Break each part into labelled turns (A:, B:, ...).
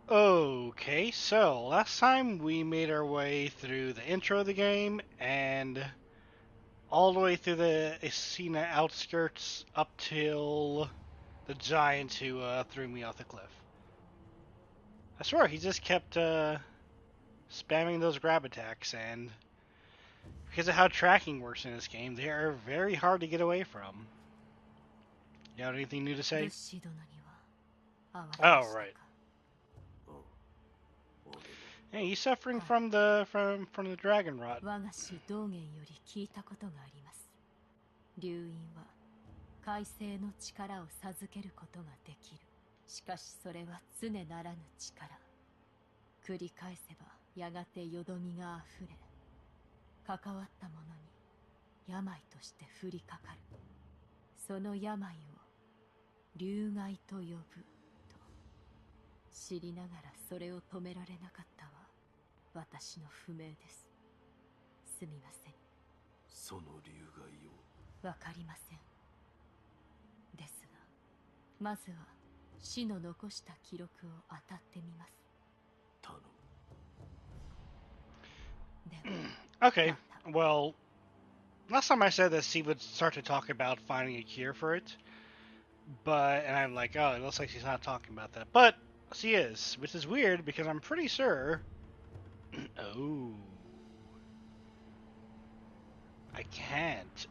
A: Okay, so last time we made our way through the intro of the game and all the way through the Escena outskirts up till the giant who threw me off the cliff. I swear, he just kept spamming those grab attacks, and because of how tracking works in this game, they are very hard to get away from. You have anything new to say? Oh, right. Hey, he's suffering from the dragon rot.
B: 我が主道元より聞いたことがあります。流因は海星の力を授けることができる。しかしそれは常ならぬ力。繰り返せばやがてよどみがあふれ、関わった者に病として降りかかる。その病を流害と呼ぶと知りながらそれを止められなかったは私の不明です。すみません。
C: その流害を
B: わかりません。ですが、まずは死の残した記録を当たってみます。
C: 頼む。
A: Okay, well, last time I said that she would start to talk about finding a cure for it, and I'm like, oh, it looks like she's not talking about that, but she is, which is weird because I'm pretty sure. Oh, I can't.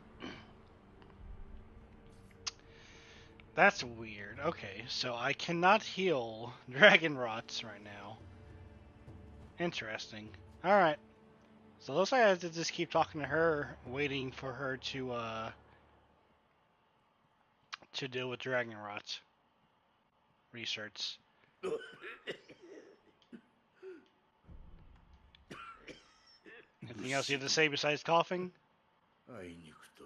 A: That's weird. Okay, so I cannot heal dragon rots right now. Interesting. All right. So it looks like I have to just keep talking to her, waiting for her to deal with dragon rot research. Anything else you have to say besides coughing?
C: あいにくと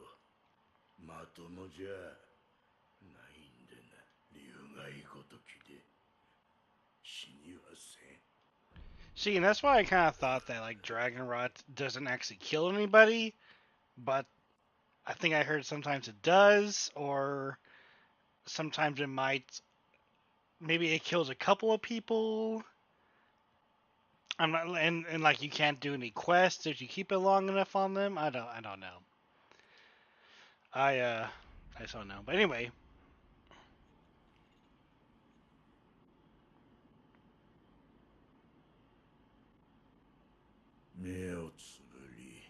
C: まともじゃないんでな。流害ごときで死にはせん。
A: See, and that's why I kind of thought that like dragon rot doesn't actually kill anybody, but I think I heard sometimes it does, or sometimes it might. Maybe it kills a couple of people. I'm not, and like you can't do any quests if you keep it long enough on them. I don't know. I just don't know. But anyway.
C: 目をつぶり、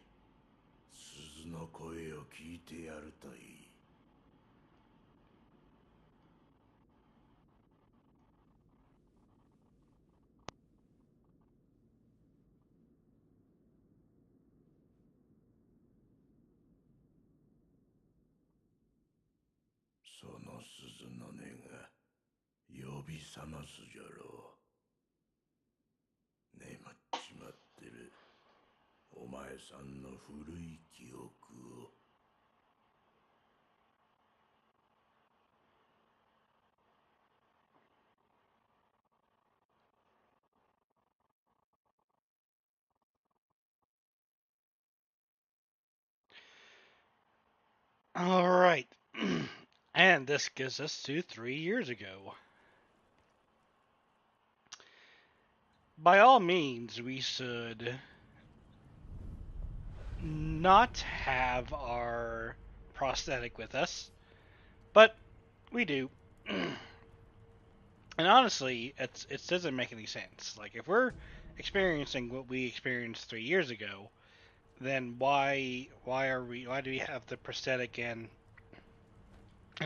C: 鈴の声を聞いてやるといい。その鈴の音が呼び覚ますじゃろう。眠っちまってるお前さんの古い記憶を。
A: All right. And this gets us to 3 years ago. By all means, we should not have our prosthetic with us, but we do. And honestly, it doesn't make any sense. Like if we're experiencing what we experienced 3 years ago, then why do we have the prosthetic and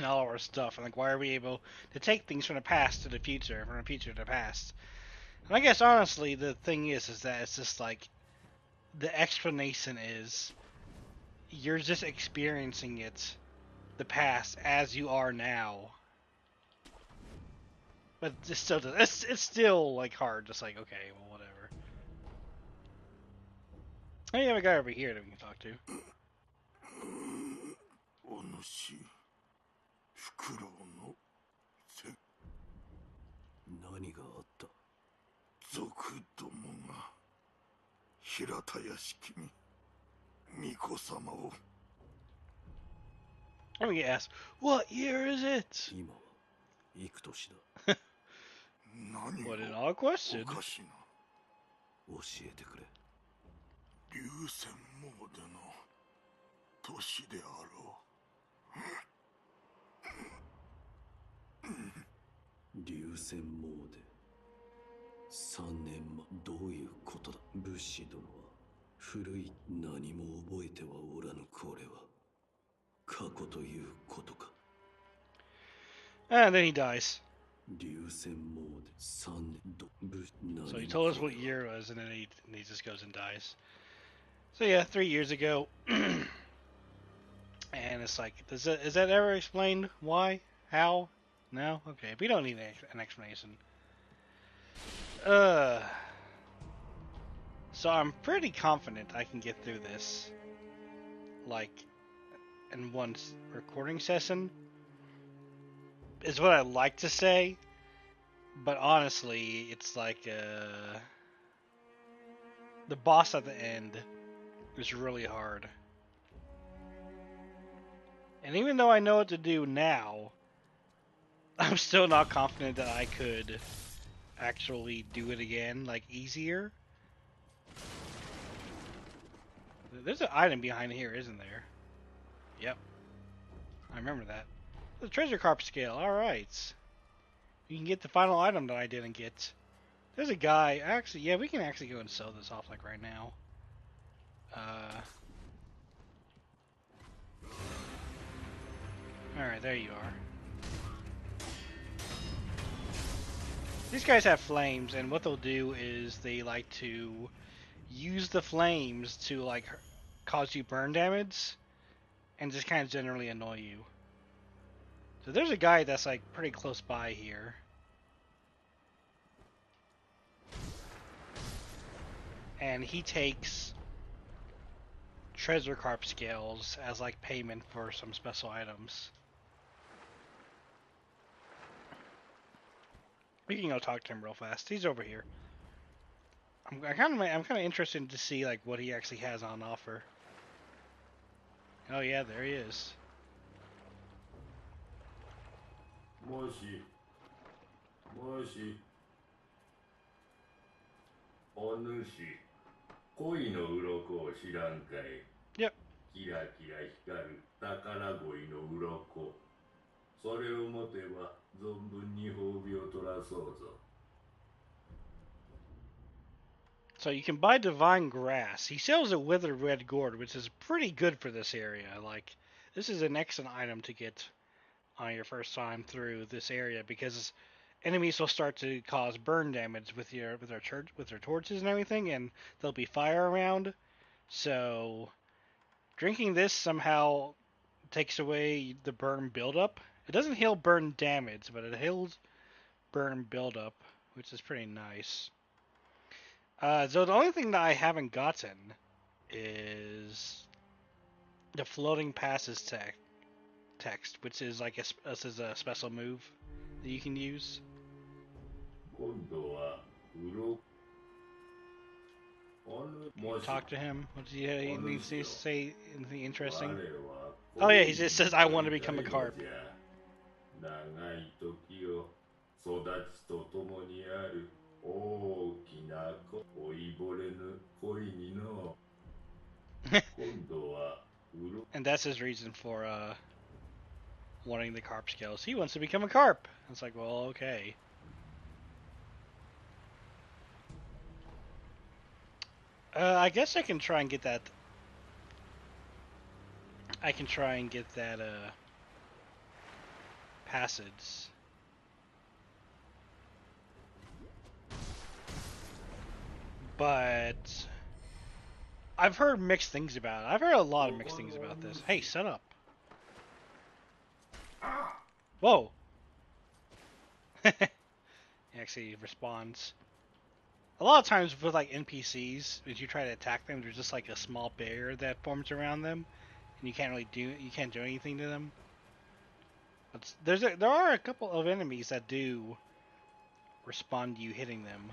A: all our stuff? And like why are we able to take things from the past to the future, from the future to the past? And I guess honestly the thing is that it's just like the explanation is you're just experiencing it, the past as you are now. But it still does. It's still like hard. Just like okay, well whatever. Oh, you have a guy over here that we can talk to.
C: お主、フクロウのせ何があった。賊どもが平田屋敷に巫女様を。
A: Let me ask, what year is it?
C: 今は幾年だ。何
A: What an
C: を
A: odd question.
C: おかしな。
D: 教えてくれ。
C: 流線モーデの都市であろ
D: 流線モーデ。3年前、どういうことだ。武士殿は古い。何も覚えてはおらぬ。これは過去ということか。
A: And then he dies.
D: 流線モーデ3年何
A: So he
D: も
A: told us
D: こ
A: what
D: れは
A: year it was, and then he just goes and dies. So yeah, 3 years ago. And it's like, is that ever explained? Why? How? No? Okay, we don't need an explanation. So I'm pretty confident I can get through this, like, in one recording session, is what I like to say, but honestly, it's like, the boss at the end is really hard. And even though I know what to do now, I'm still not confident that I could actually do it again, like, easier. There's an item behind here, isn't there? Yep. I remember that. The treasure carp scale, alright. You can get the final item that I didn't get. There's a guy, actually, yeah, we can actually go and sell this off, like, right now. Alright, there you are. These guys have flames, and what they'll do is they like to use the flames to, like, cause you burn damage, and just kind of generally annoy you. So there's a guy that's, like, pretty close by here. And he takes treasure carp scales as, like, payment for some special items. We can go talk to him real fast. He's over here. I'm kind of interested to see, like, what he actually has on offer. Oh yeah, there he is.
C: もしお主恋の鱗を知らんかい。
A: Yep.
C: キラキラ光る宝鯉の鱗。それを持てば存分に褒美を取らそうぞ。
A: So you can buy divine grass. He sells a withered red gourd, which is pretty good for this area. Like, this is an excellent item to get on your first time through this area, because enemies will start to cause burn damage with their torches and everything, and there'll be fire around. So drinking this somehow takes away the burn buildup. It doesn't heal burn damage, but it heals burn buildup, which is pretty nice. So the only thing that I haven't gotten is the floating passes text, which is like this is a special move that you can use.
C: 今度は鱗。
A: Talk to him. What does he needs to say? Anything interesting? Oh yeah, he just says, "I want to become a carp."
C: 長い時を育ちとともにある大きな老いぼれぬ恋にの。 今度は
A: And that's his reason for wanting the carp scales. He wants to become a carp. It's like, well, okay. I guess I can try and get that. I can try and get that passage. But I've heard mixed things about it. I've heard a lot of mixed things about this. Hey, shut up. Whoa. He actually responds. A lot of times with like NPCs, as you try to attack them, there's just like a small barrier that forms around them, and you can't do anything to them. But there are a couple of enemies that do respond to you hitting them.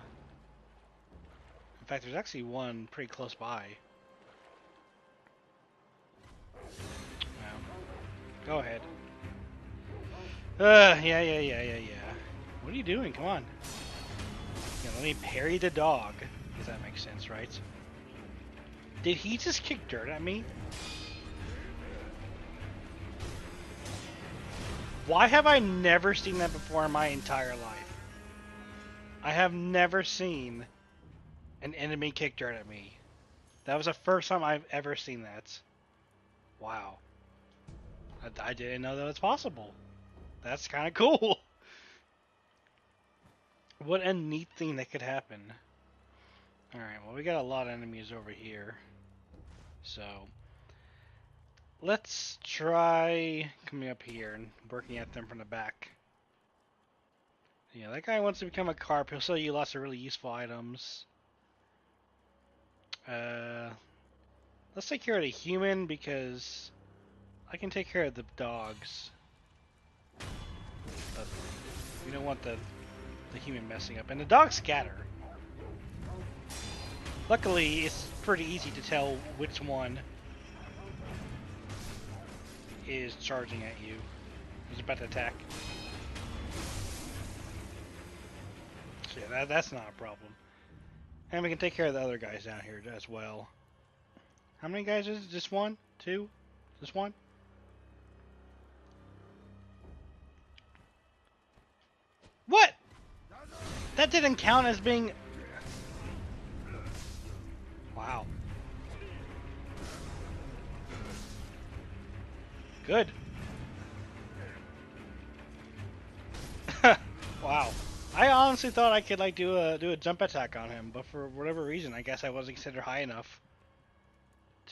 A: In fact, there's actually one pretty close by. Well, go ahead. Yeah. What are you doing? Come on. Yeah, let me parry the dog, if that makes sense, right? Did he just kick dirt at me? Why have I never seen that before in my entire life? I have never seen an enemy kick dirt at me. That was the first time I've ever seen that. Wow. I didn't know that was possible. That's kind of cool. What a neat thing that could happen. Alright, well we got a lot of enemies over here. So, let's try coming up here and working at them from the back. Yeah, that guy wants to become a carp. He'll sell you lots of really useful items. Let's take care of the human because I can take care of the dogs. But we don't want the human messing up. And the dogs scatter. Luckily, it's pretty easy to tell which one is charging at you. He's about to attack. So yeah, that's not a problem. And we can take care of the other guys down here as well. How many guys is it? Just one? Two? Just one? What? That didn't count as being... Wow. Good. Wow. I honestly thought I could like do a jump attack on him, but for whatever reason, I guess I wasn't considered high enough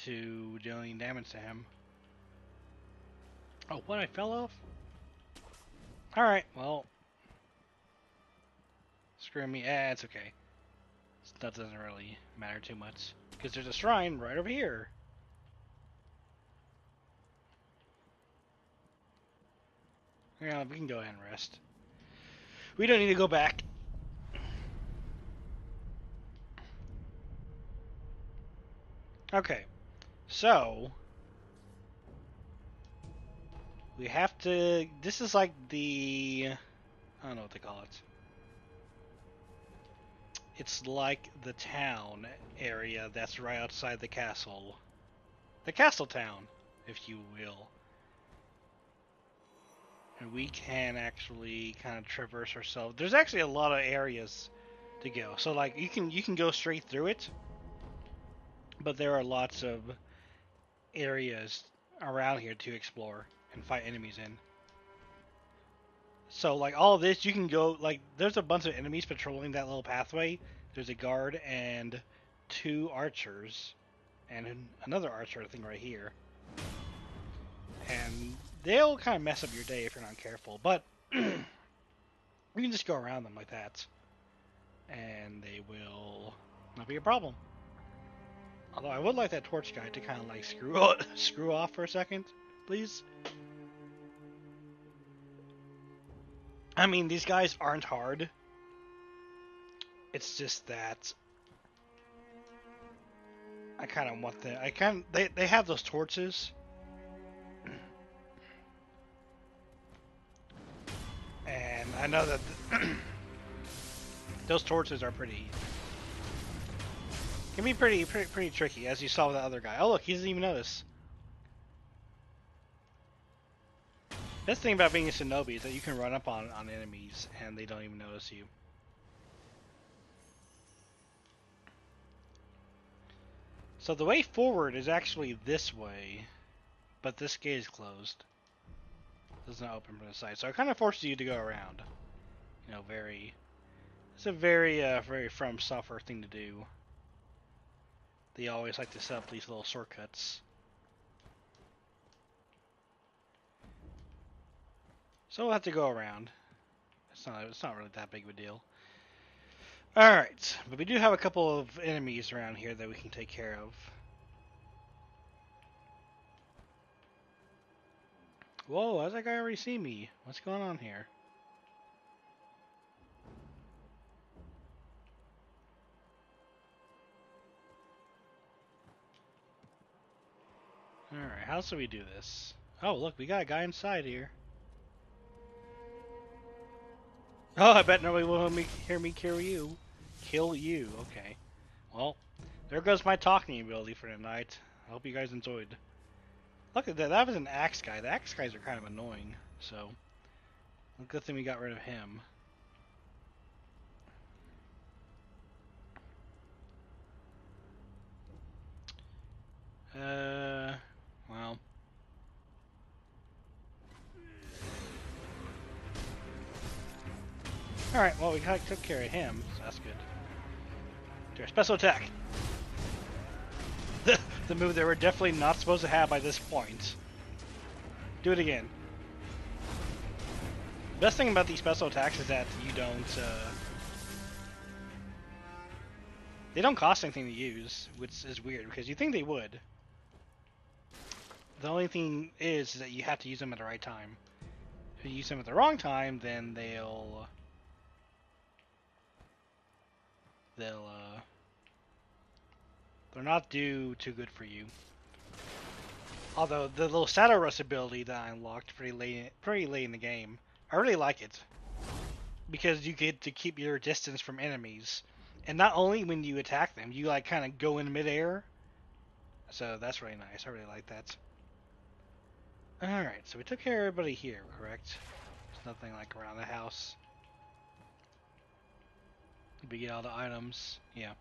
A: to do any damage to him. Oh, what? I fell off? Alright, well. Screw me. It's okay. That doesn't really matter too much. Because there's a shrine right over here. Yeah, we can go ahead and rest. We don't need to go back. Okay. So, we have to... This is like the... I don't know what they call it. It's like the town area that's right outside the castle. The castle town, if you will. And we can actually kind of traverse ourselves. There's actually a lot of areas to go. So like you can go straight through it. But there are lots of areas around here to explore and fight enemies in. So like all of this, you can go, like there's a bunch of enemies patrolling that little pathway. There's a guard and 2 archers and another archer I think right here. And they'll kind of mess up your day if you're not careful, but you can just go around them like that and they will not be a problem. Although I would like that torch guy to kind of like screw off for a second, please. I mean, these guys aren't hard. It's just that I kind of want the they have those torches. And I know that those torches are can be pretty tricky, as you saw with the other guy. Oh look, he doesn't even notice. Best thing about being a shinobi is that you can run up on enemies and they don't even notice you. So the way forward is actually this way, but this gate is closed. It doesn't open from the side, so it kind of forces you to go around. You know, it's a very From Software thing to do. They always like to set up these little shortcuts. So we'll have to go around. It's not really that big of a deal. Alright, but we do have a couple of enemies around here that we can take care of. Whoa, how's that guy already see me? What's going on here? Alright, how should we do this? Oh, look, we got a guy inside here. Oh, I bet nobody will hear me kill you. kill you. Okay. Well, there goes my talking ability for tonight. I hope you guys enjoyed. Look at that. That was an axe guy. The axe guys are kind of annoying. So, good thing we got rid of him. Well. Alright, well, we took care of him, so that's good. Do a special attack. The move they were definitely not supposed to have by this point. Do it again. The best thing about these special attacks is that you don't, they don't cost anything to use, which is weird, because you think they would. The only thing is that you have to use them at the right time. If you use them at the wrong time, then they're not too good for you. Although the little Shadow Rush ability that I unlocked pretty late in the game, I really like it because you get to keep your distance from enemies, and not only when you attack them, you like kind of go in midair. So that's really nice. I really like that. All right, so we took care of everybody here, correct? There's nothing like around the house. Did we get all the items? Yeah.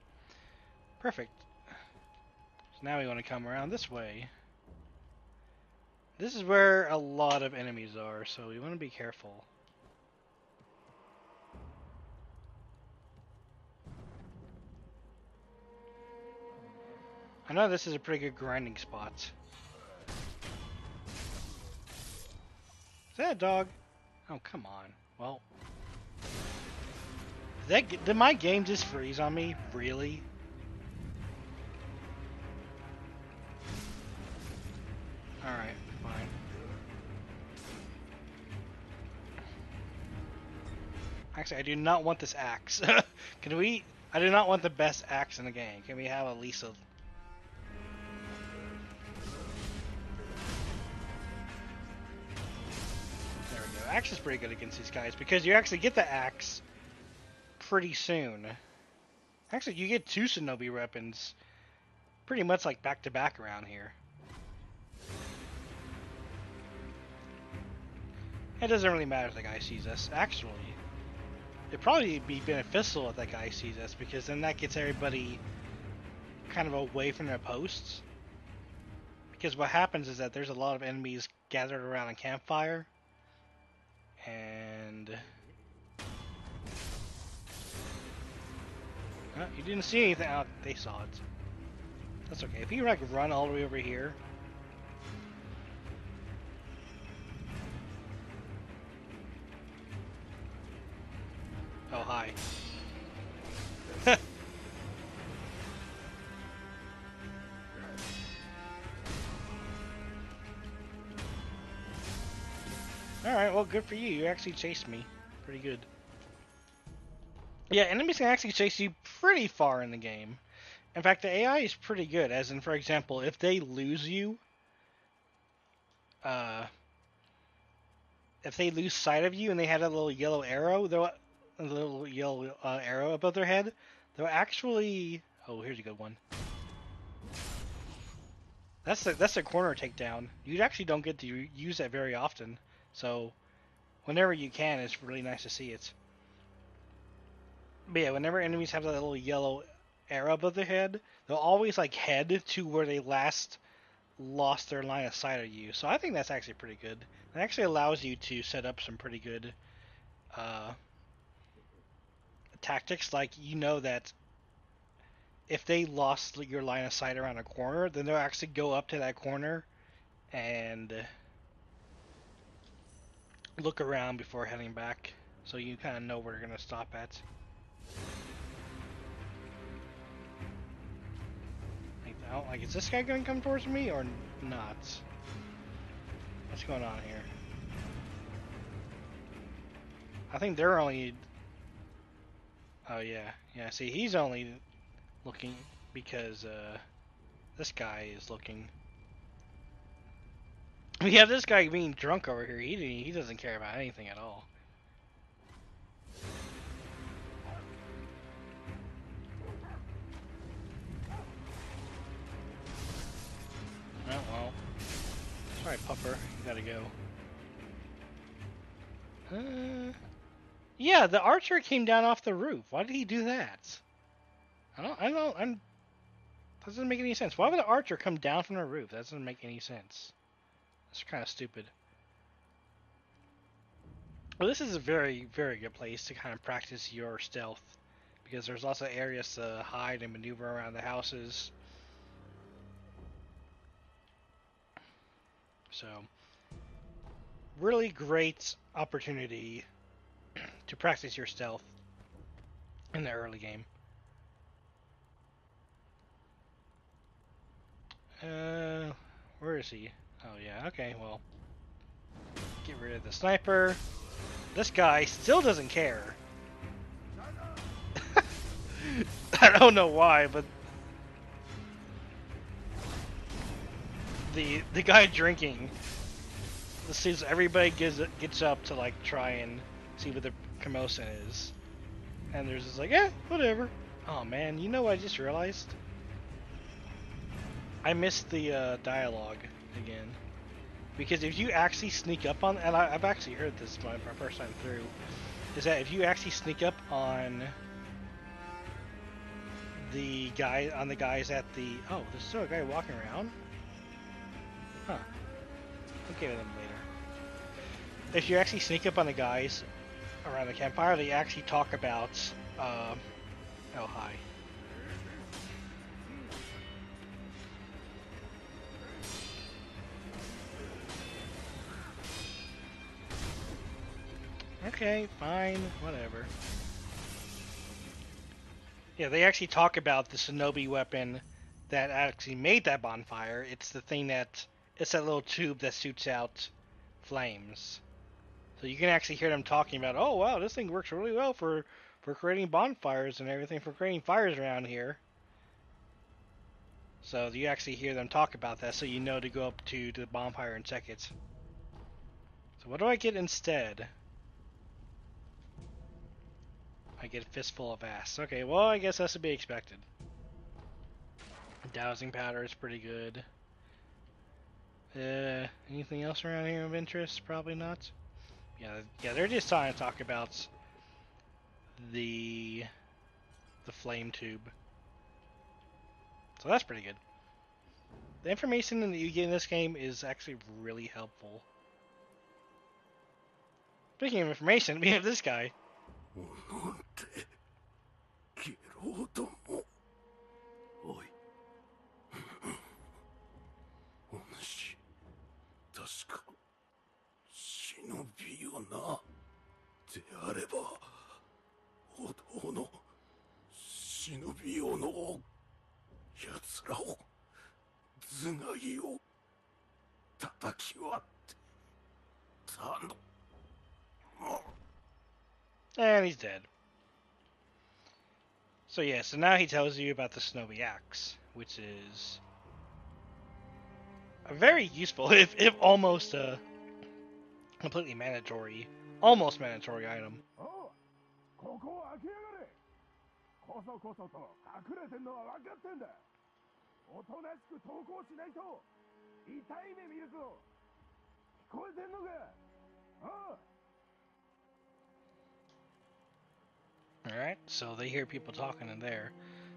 A: Perfect. So now we want to come around this way. This is where a lot of enemies are, so we want to be careful. I know this is a pretty good grinding spot. Is that a dog? Oh, come on. Well. Did my game just freeze on me? Really? Alright, fine. Actually, I do not want this axe. Can we... I do not want the best axe in the game. Can we have at least a... There we go. Axe is pretty good against these guys because you actually get the axe pretty soon. Actually, you get 2 shinobi weapons pretty much like back to back around here. It doesn't really matter if the guy sees us. Actually, it'd probably be beneficial if that guy sees us because then that gets everybody kind of away from their posts. Because what happens is that there's a lot of enemies gathered around a campfire, and you didn't see anything. Oh, they saw it. That's okay. If you like run all the way over here. Oh, hi. Alright, well, good for you. You actually chased me. Pretty good. Yeah, enemies can actually chase you pretty far in the game. In fact, the AI is pretty good, as in, for example, if they lose you, if they lose sight of you and they had a little yellow arrow, arrow above their head, they'll actually... Oh, here's a good one. That's a corner takedown. You actually don't get to use that very often, so whenever you can, it's really nice to see it. But yeah, whenever enemies have that little yellow arrow above their head, they'll always like head to where they last lost their line of sight of you. So I think that's actually pretty good. It actually allows you to set up some pretty good tactics. Like, you know that if they lost your line of sight around a corner, then they'll actually go up to that corner and look around before heading back. So you kind of know where they're going to stop at. Like, is this guy going to come towards me or not? What's going on here? I think they're only... Oh, yeah. Yeah, see, he's only looking because this guy is looking. We have this guy being drunk over here. He doesn't care about anything at all. Pupper, you gotta go. Yeah, the archer came down off the roof. Why did he do that? That doesn't make any sense. Why would the archer come down from the roof? That doesn't make any sense. That's kind of stupid. Well, this is a very, very good place to kind of practice your stealth, because there's lots of areas to hide and maneuver around the houses. So, really great opportunity to practice your stealth in the early game. Where is he? Oh yeah, okay, well. Get rid of the sniper. This guy still doesn't care. I don't know why, but the guy drinking, sees everybody gets up to like try and see what the commotion is, and there's just like, whatever. Oh man, you know what I just realized? I missed the dialogue again, because if you actually sneak up on, and I've actually heard this my first time through, is that if you actually sneak up on the guys at the, oh, there's still a guy walking around? Huh. I'll get them later. If you actually sneak up on the guys around the campfire, they actually talk about, oh, hi. Okay, fine, whatever. Yeah, they actually talk about the shinobi weapon that actually made that bonfire. It's the thing it's that little tube that shoots out flames. So you can actually hear them talking about, oh wow, this thing works really well for creating bonfires and everything, for creating fires around here. So you actually hear them talk about that, so you know to go up to the bonfire and check it. So what do I get instead? I get a fistful of ass. Okay, well, I guess that's to be expected. Dowsing powder is pretty good. Anything else around here of interest? Probably not. Yeah, they're just trying to talk about the flame tube. So that's pretty good. The information that you get in this game is actually really helpful. Speaking of information, we have this guy.
C: ゲロウども。
D: おい、
C: お主、確か忍びよな。であれば、お堂の忍びよの奴らを頭蓋を叩き割ってたの。
A: And he's dead. So yeah, so now he tells you about the Shinobi Axe, which is a very useful, if almost a completely mandatory, almost mandatory item.
C: ここを開けやがれ。こそこそと隠れてんのは分かってんだ。おとなしく投降しないと痛い目見るぞ。聞こえてんのか。ああ。
A: Alright, so they hear people talking in there.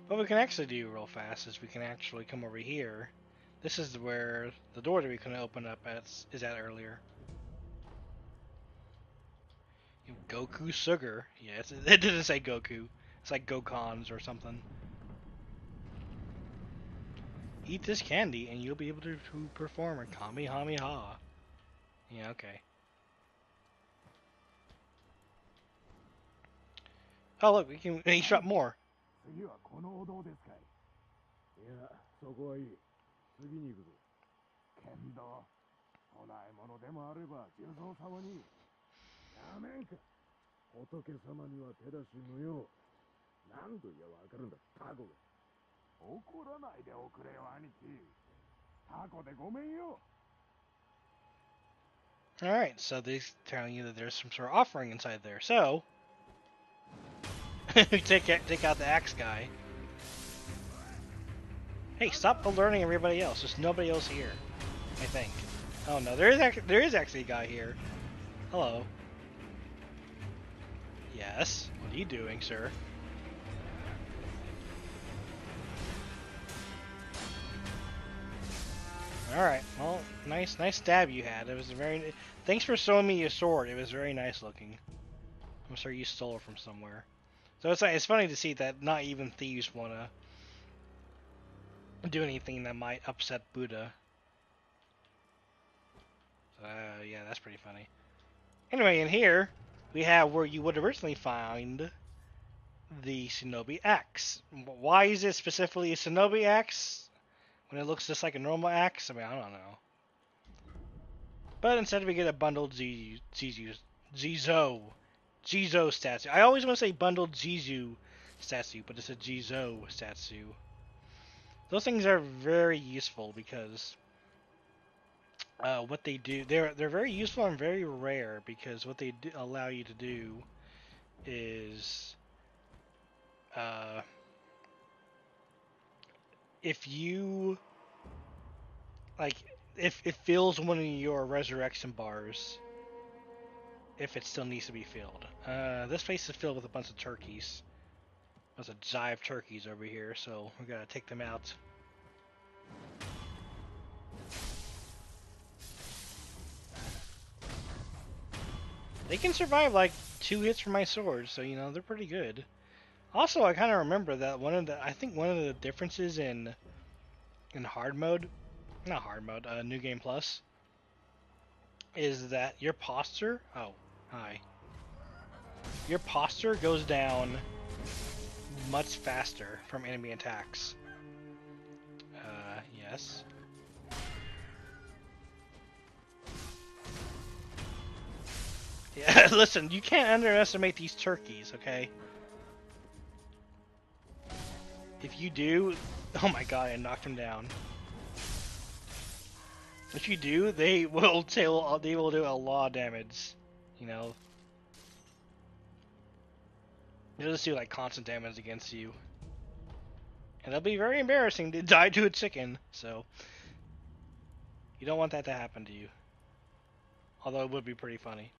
A: What we can actually do real fast is we can actually come over here. This is where the door that we couldn't open up is at earlier. Goku Sugar. Yeah, it didn't say Goku. It's like Gokons or something. Eat this candy and you'll be able to perform a Kamehameha. Yeah, okay. Oh look, he shot more.
C: 次はこのお堂ですかい。いや、そこはいい。次に行くぞ。けんど、供え物でもあれば重蔵様に。やめんか。仏様には手出し無用。何度言えばわかるんだ、タコが。怒らないでおくれよ、兄貴。タコでごめんよ。
A: Alright, so they're telling you that there's some sort of offering inside there. So, take out the axe guy. Hey, stop alerting everybody else. There's nobody else here, I think. Oh no, there is actually a guy here. Hello. Yes. What are you doing, sir? All right. Well, nice stab you had. It was a very. Thanks for showing me your sword. It was very nice looking. I'm sure you stole it from somewhere. So it's funny to see that not even thieves wanna do anything that might upset Buddha. Yeah, that's pretty funny. Anyway, in here we have where you would originally find the Shinobi axe. Why is it specifically a Shinobi axe when it looks just like a normal axe? I mean, I don't know. But instead we get a bundled Jizo statue. I always want to say bundled Jizu statue, but it's a Jizo statue. Those things are very useful because what they do, they're very useful and very rare because what they do, allow you to do is uh, if you like if it fills one of your resurrection bars if it still needs to be filled. This place is filled with a bunch of turkeys. There's a jive turkeys over here, so we gotta take them out. They can survive like 2 hits from my sword, so you know they're pretty good. Also, I kind of remember that I think one of the differences in hard mode, not hard mode, New Game Plus, is that your posture. Oh, hi. Your posture goes down much faster from enemy attacks. Yes. Yeah, listen, you can't underestimate these turkeys, okay? If you do, oh my god, I knocked him down. If you do, they will do a lot of damage. You know, they'll just do like constant damage against you, and it'll be very embarrassing to die to a chicken. So you don't want that to happen to you. Although it would be pretty funny.